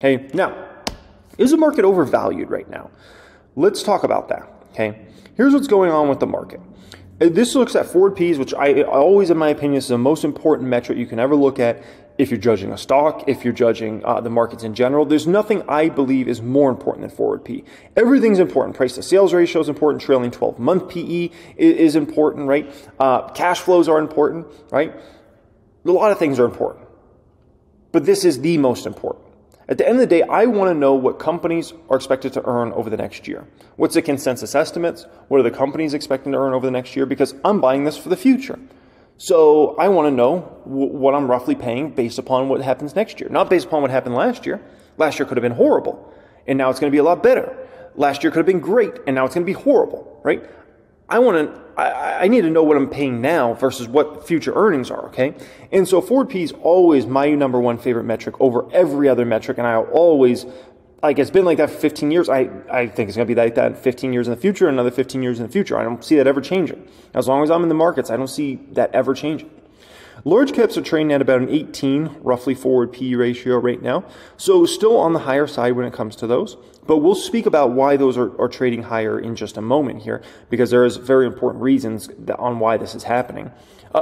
Okay, now, is the market overvalued right now? Let's talk about that, okay? Here's what's going on with the market. This looks at forward Ps, which I always, in my opinion, is the most important metric you can ever look at if you're judging a stock, if you're judging the markets in general. There's nothing I believe is more important than forward P. Everything's important. Price to sales ratio is important. Trailing 12-month PE is important, right? Cash flows are important, right? A lot of things are important. But this is the most important. At the end of the day, I want to know what companies are expected to earn over the next year. What's the consensus estimates? What are the companies expecting to earn over the next year? Because I'm buying this for the future. So I want to know what I'm roughly paying based upon what happens next year. Not based upon what happened last year. Last year could have been horrible, and now it's going to be a lot better. Last year could have been great, and now it's going to be horrible, right? I need to know what I'm paying now versus what future earnings are, okay? And so forward P is always my number one favorite metric over every other metric, and I always, like, it's been like that for 15 years. I think it's going to be like that 15 years in the future, another 15 years in the future. I don't see that ever changing. As long as I'm in the markets, I don't see that ever changing. Large caps are trading at about an 18, roughly forward PE ratio right now. So still on the higher side when it comes to those. But we'll speak about why those are trading higher in just a moment here, because there is very important reasons on why this is happening.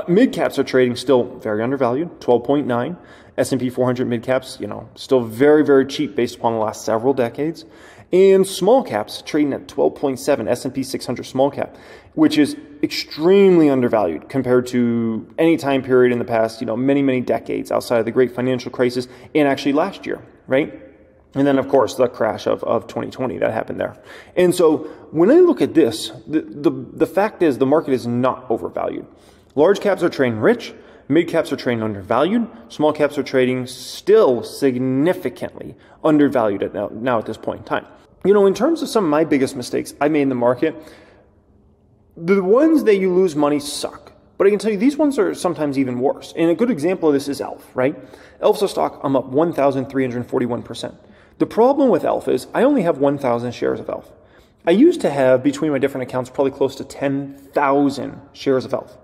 Mid caps are trading still very undervalued, 12.9. S&P 400 mid caps, still very, very cheap based upon the last several decades. And small caps trading at 12.7, S&P 600 small cap, which is extremely undervalued compared to any time period in the past, many, many decades outside of the great financial crisis and actually last year, right? And then, of course, the crash of 2020 that happened there. And so when I look at this, the fact is the market is not overvalued. Large caps are trading rich. Mid caps are trading undervalued. Small caps are trading still significantly undervalued now at this point in time. In terms of some of my biggest mistakes I made in the market, the ones that you lose money suck. But I can tell you these ones are sometimes even worse. And a good example of this is ELF, right? ELF's a stock, I'm up 1,341%. The problem with ELF is I only have 1,000 shares of ELF. I used to have, between my different accounts, probably close to 10,000 shares of ELF.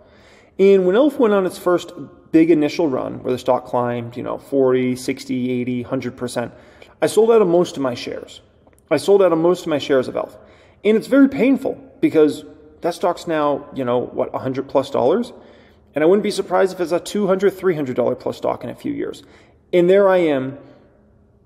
And when ELF went on its first big initial run, where the stock climbed, 40, 60, 80, 100%, I sold out of most of my shares. I sold out of most of my shares of ELF. And it's very painful because that stock's now, $100 plus. And I wouldn't be surprised if it's a $200, $300 plus stock in a few years. And there I am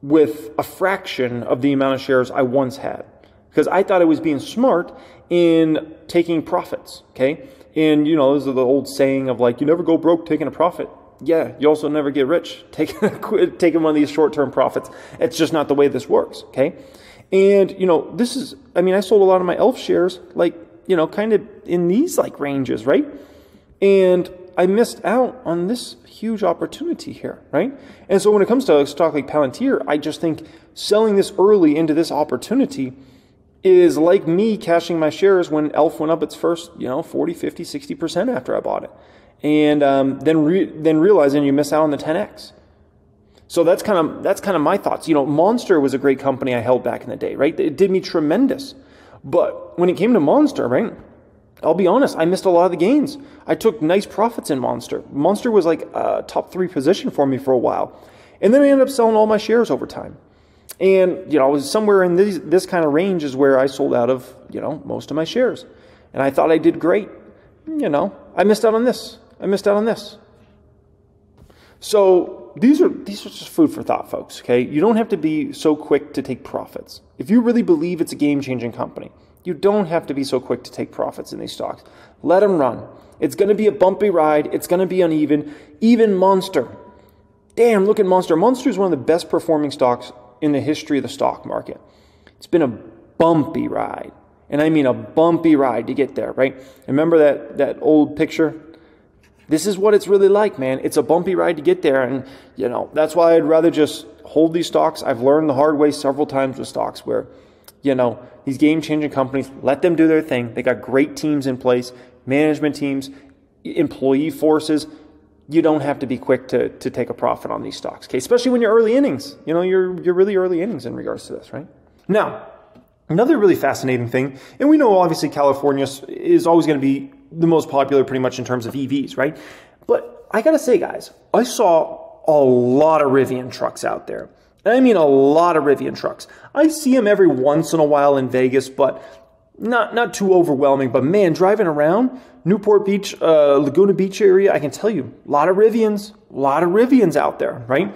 with a fraction of the amount of shares I once had. Because I thought I was being smart in taking profits, okay? And, those are the old saying of like, you never go broke taking a profit. Yeah, you also never get rich taking one of these short-term profits. It's just not the way this works, okay? And, I sold a lot of my ELF shares, kind of in these ranges, right? And I missed out on this huge opportunity here, right? And so when it comes to a stock like Palantir, I just think selling this early into this opportunity is like me cashing my shares when ELF went up its first, 40, 50, 60% after I bought it. And then realizing you miss out on the 10x. So that's kind of my thoughts. Monster was a great company I held back in the day, right? It did me tremendous. But when it came to Monster, right, I'll be honest, I missed a lot of the gains. I took nice profits in Monster. Monster was like a top 3 position for me for a while. And then I ended up selling all my shares over time. And, it was somewhere in this kind of range is where I sold out of, most of my shares. And I thought I did great. I missed out on this. I missed out on this. So these are just food for thought, folks, okay? You don't have to be so quick to take profits. If you really believe it's a game-changing company, you don't have to be so quick to take profits in these stocks. Let them run. It's going to be a bumpy ride. It's going to be uneven. Even Monster. Damn, look at Monster. Monster is one of the best performing stocks in the history of the stock market. It's been a bumpy ride. And I mean a bumpy ride to get there, right? Remember that old picture? This is what it's really like, man. It's a bumpy ride to get there. And, that's why I'd rather just hold these stocks. I've learned the hard way several times with stocks where, these game-changing companies, let them do their thing. They got great teams in place, management teams, employee forces. You don't have to be quick to take a profit on these stocks, okay? Especially when you're early innings. You're really early innings in regards to this, right? Now, another really fascinating thing, and we know obviously California is always going to be the most popular pretty much in terms of EVs, right? But I got to say, guys, I saw a lot of Rivian trucks out there. And I mean a lot of Rivian trucks. I see them every once in a while in Vegas, but not too overwhelming. But man, driving around Newport Beach, Laguna Beach area, I can tell you, a lot of Rivians out there, right?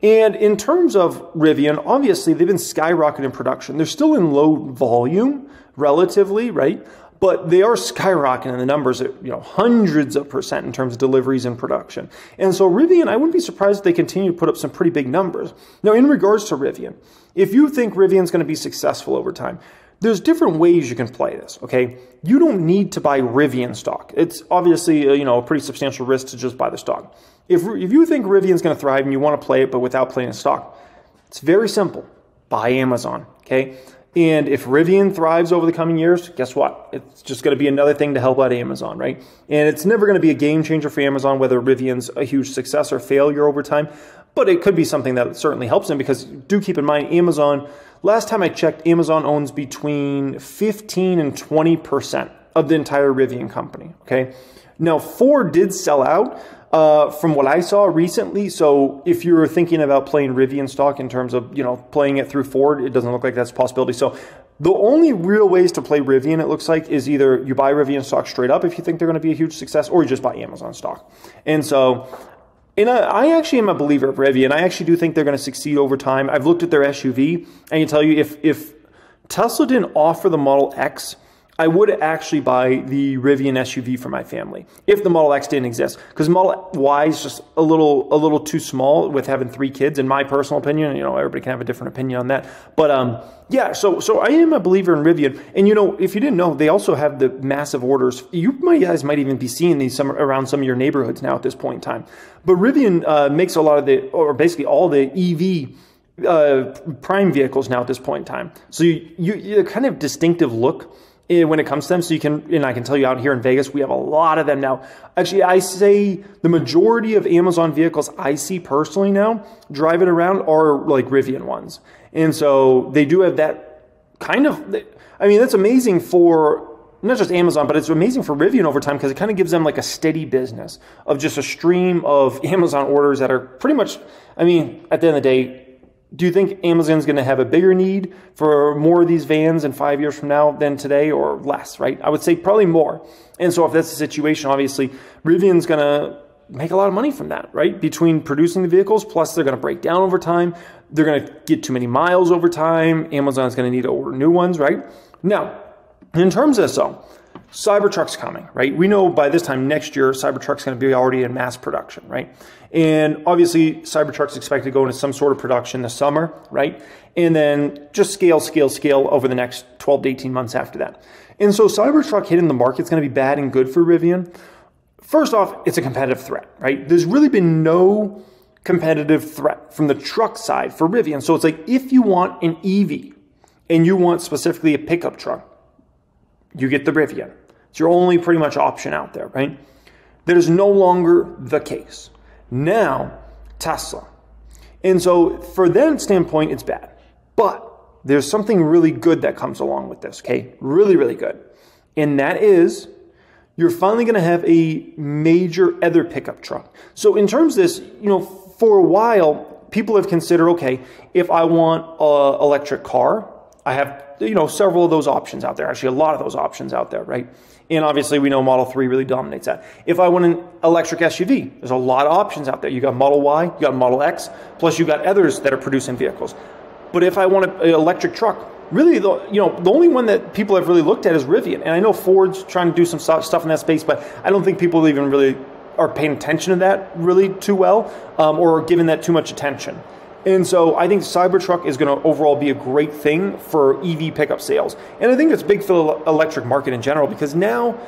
And in terms of Rivian, obviously they've been skyrocketing in production. They're still in low volume relatively, right? But they are skyrocketing in the numbers at, hundreds of percent in terms of deliveries and production. And so Rivian, I wouldn't be surprised if they continue to put up some pretty big numbers. Now, in regards to Rivian, if you think Rivian's going to be successful over time, there's different ways you can play this, okay? You don't need to buy Rivian stock. It's obviously, a pretty substantial risk to just buy the stock. If you think Rivian's going to thrive and you want to play it but without playing a stock, it's very simple. Buy Amazon, okay? And if Rivian thrives over the coming years, guess what? It's just going to be another thing to help out Amazon, right? And it's never going to be a game changer for Amazon, whether Rivian's a huge success or failure over time. But it could be something that certainly helps them, because do keep in mind, Amazon, last time I checked, Amazon owns between 15 and 20% of the entire Rivian company, okay? Now, Ford did sell out from what I saw recently. So if you're thinking about playing Rivian stock in terms of, playing it through Ford, it doesn't look like that's a possibility. So the only real ways to play Rivian, it looks like, is either you buy Rivian stock straight up if you think they're going to be a huge success, or you just buy Amazon stock. And so, I actually am a believer of Rivian. I actually do think they're going to succeed over time. I've looked at their SUV, and I can tell you, if Tesla didn't offer the Model X, I would actually buy the Rivian SUV for my family if the Model X didn't exist, because Model Y is just a little too small with having 3 kids, in my personal opinion. Everybody can have a different opinion on that. But yeah, so I am a believer in Rivian. And if you didn't know, they also have the massive orders. You guys might even be seeing these around some of your neighborhoods now at this point in time. But Rivian makes a lot of or basically all the EV prime vehicles now at this point in time. So you kind of distinctive look when it comes to them. So I can tell you, out here in Vegas, we have a lot of them now. Actually, I say the majority of Amazon vehicles I see personally now driving around are like Rivian ones. And so they do have that kind of, that's amazing for not just Amazon, but it's amazing for Rivian over time, because it kind of gives them like a steady business of just a stream of Amazon orders that are pretty much, at the end of the day, do you think Amazon's going to have a bigger need for more of these vans in 5 years from now than today, or less, right? I would say probably more. And so if that's the situation, obviously, Rivian's going to make a lot of money from that, right? Between producing the vehicles, plus they're going to break down over time. They're going to get too many miles over time. Amazon's going to need to order new ones, right? Now, in terms of this, though, Cybertruck's coming, right? We know by this time next year, Cybertruck's going to be already in mass production, right? And obviously, Cybertruck's expected to go into some sort of production this summer, right? And then just scale over the next 12 to 18 months after that. And so Cybertruck hitting the market is going to be bad and good for Rivian. First off, it's a competitive threat, right? There's really been no competitive threat from the truck side for Rivian. So it's like, if you want an EV and you want specifically a pickup truck, you get the Rivian. It's your only pretty much option out there, right? That is no longer the case. Now, Tesla. And so for that standpoint, it's bad. But there's something really good that comes along with this, okay? Really, really good. And that is, you're finally going to have a major other pickup truck. So in terms of this, for a while, people have considered, okay, if I want an electric car, I have, several of those options out there. Actually, a lot of those options out there, right? And obviously, we know Model 3 really dominates that. If I want an electric SUV, there's a lot of options out there. You got Model Y, you got Model X, plus you got others that are producing vehicles. But if I want an electric truck, really, the only one that people have really looked at is Rivian. And I know Ford's trying to do some stuff in that space, but I don't think people even really are paying attention to that really too well, or giving that too much attention. And so I think Cybertruck is going to overall be a great thing for EV pickup sales. And I think it's big for the electric market in general, because now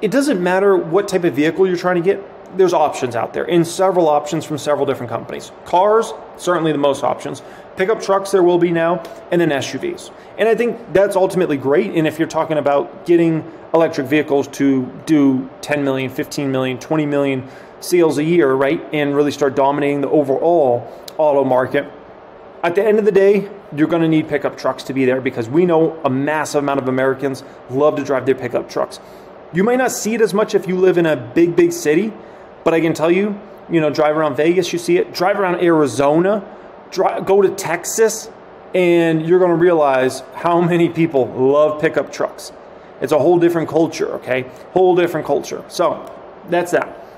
it doesn't matter what type of vehicle you're trying to get. There's options out there, and several options from several different companies. Cars, certainly the most options. Pickup trucks there will be now, and then SUVs. And I think that's ultimately great. And if you're talking about getting electric vehicles to do 10 million, 15 million, 20 million sales a year, right, and really start dominating the overall auto market, at the end of the day, you're going to need pickup trucks to be there, because we know a massive amount of Americans love to drive their pickup trucks. You might not see it as much if you live in a big, big city, but I can tell you, drive around Vegas, you see it. Drive around Arizona, go to Texas, and you're going to realize how many people love pickup trucks. It's a whole different culture, okay? Whole different culture. So that's that.